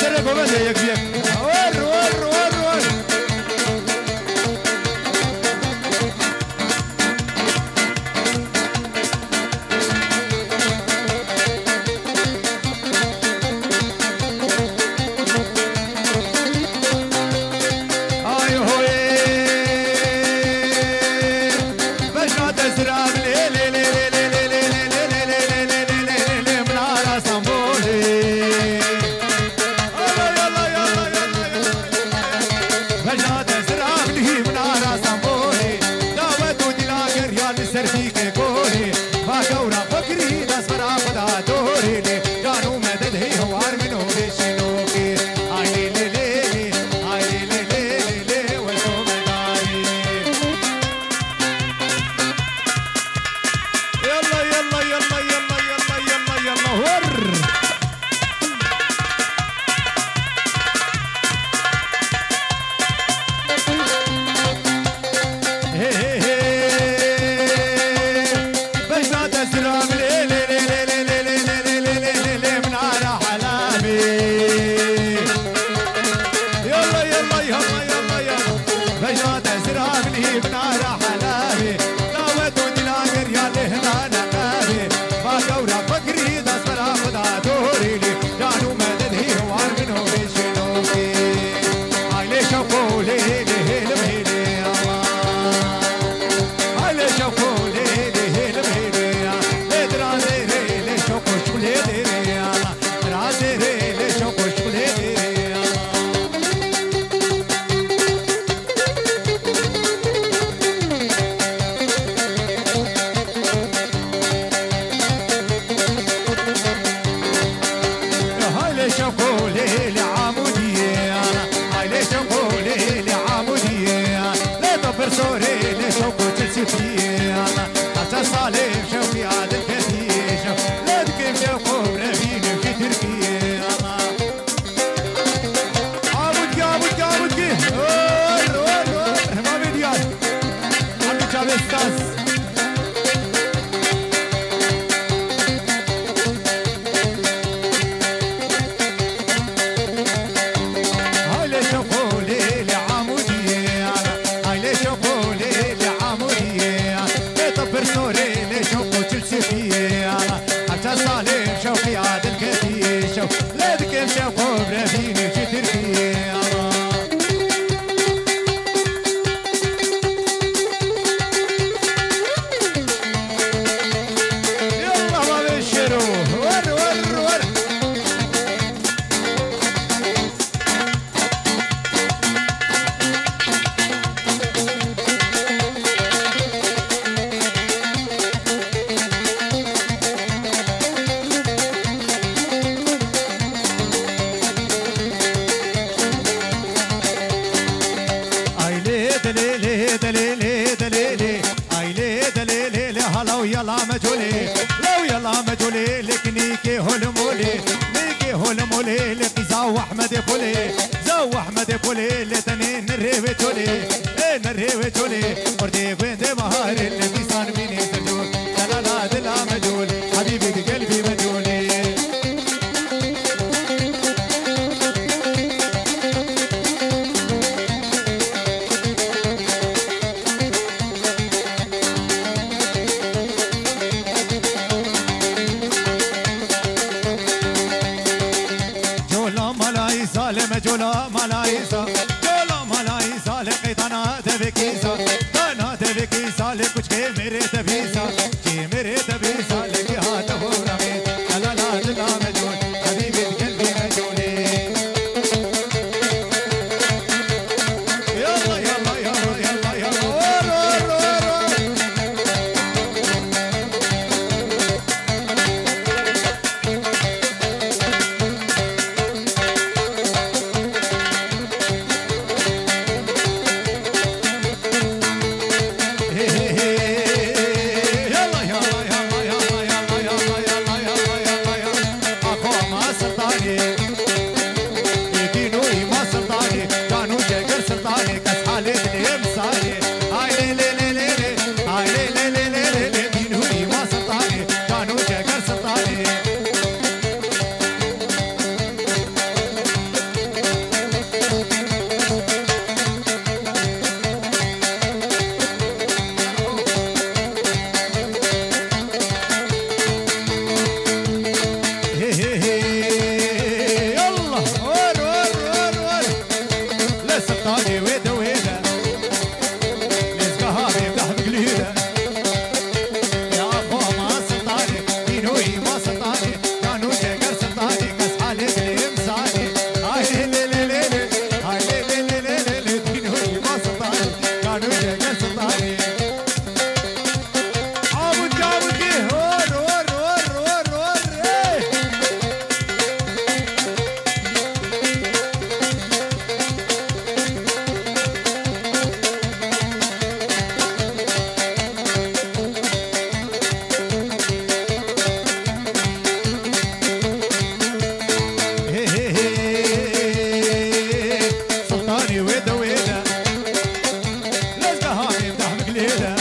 سرك وبدا يكفيك ور ور ور ور سلطاني ويدا ويدا لزقها بيمدح بقليده يا أخو ما سلطاني دينوي ما سلطاني كانوا جاكر سلطاني كاس حالي بالإمساني هاي لي لي لي لي هاي لي لي لي لي دينوي ما سلطاني كانوا جاكر سلطاني عاود عاود كيه ور ور ور ور ور سلطاني ويدا ويدا لزقها يمدح بقليده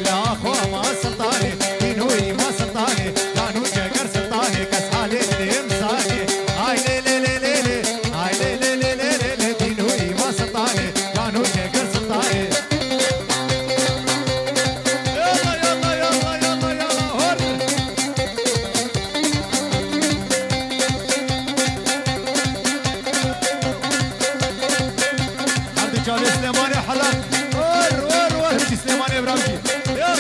لا اخوه ما سلطاني دينوي ما سلطاني كانوا جاكر سلطاني كاس حالي الامساني هاي لي لي لي لي لي هاي لي لي لي لي لي دينوي ما سلطاني كانوا جاكر سلطاني يلا يلا يلا يلا يلا هور عبد الجليل سليماني حلق ور ور ور سليماني ابراهيم يلا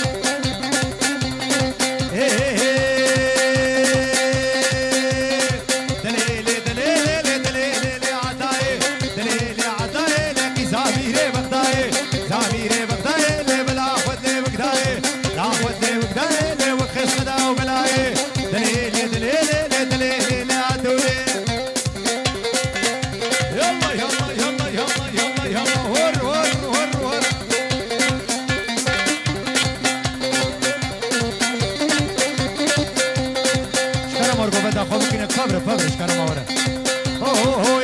دليلي دليلي دليلي عداي دليلي عداي لك زاميري بغداي زاميري بغداي بلا خذ لي بغداي لا خذ لي بغداي وخس دا وبلاي دليلي دليلي دليلي عدولي يلا يلا يلا يلا يلا يلا ور ور ور ور شكرا مرقو بدا خو ممكن فبر فبر شكرا مورا هو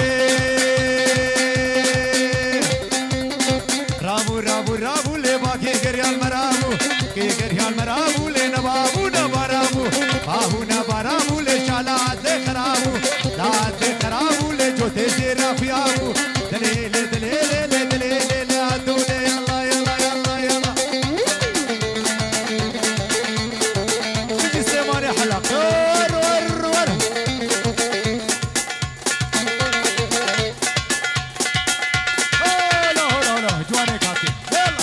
رابو رابو رابو لي باكي غريال مرابو كي غريال مرابو لي نبابو نبارابو باهو نبارابو لي شالات لي خرابو لات لي خرابو لي جوتي زيرا فيابو دليلي دليلي دليلي عدولي يلا يلا يلا يلا سيدي سليماني حلق ور ور ور هلا هلا هلا جواني كاتي يلا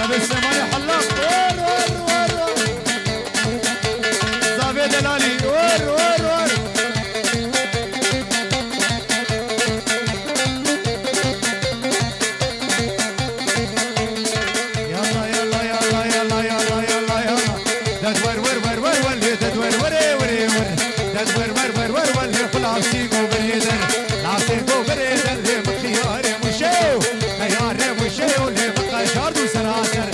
شاب السماني حلاق ور ور ور زاوية دلالي ور ور ور يلا يلا يلا يلا يلا يلا يلا دور ور ور ور ور دور ور ور ور دور ور ور ور ور فلاسيكو بريدر لاسيكو بريدر لمخيار مشيو خيار مشيو لمقا شاردو سراسر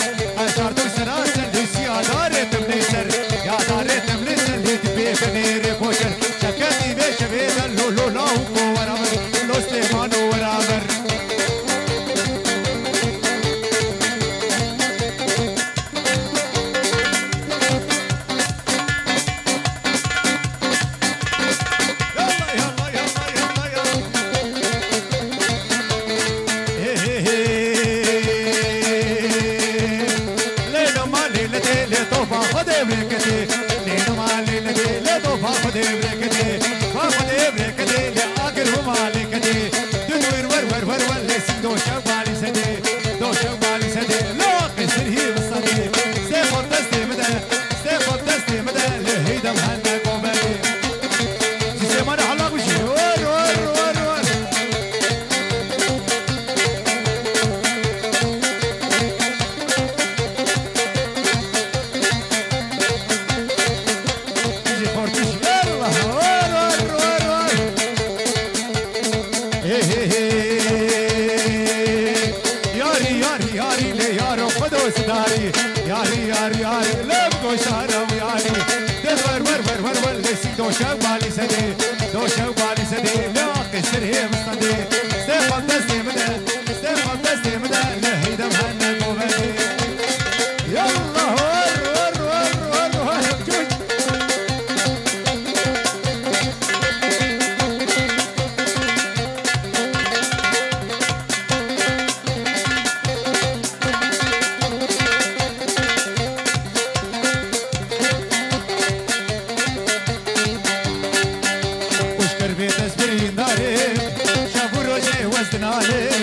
شاردو سراسر لسيادار تمليسر يادار تمليسر لتبي بنير كوشر شكتي بشبيدر لو لو لا هو ورامر لو سليمانو ورامر Nare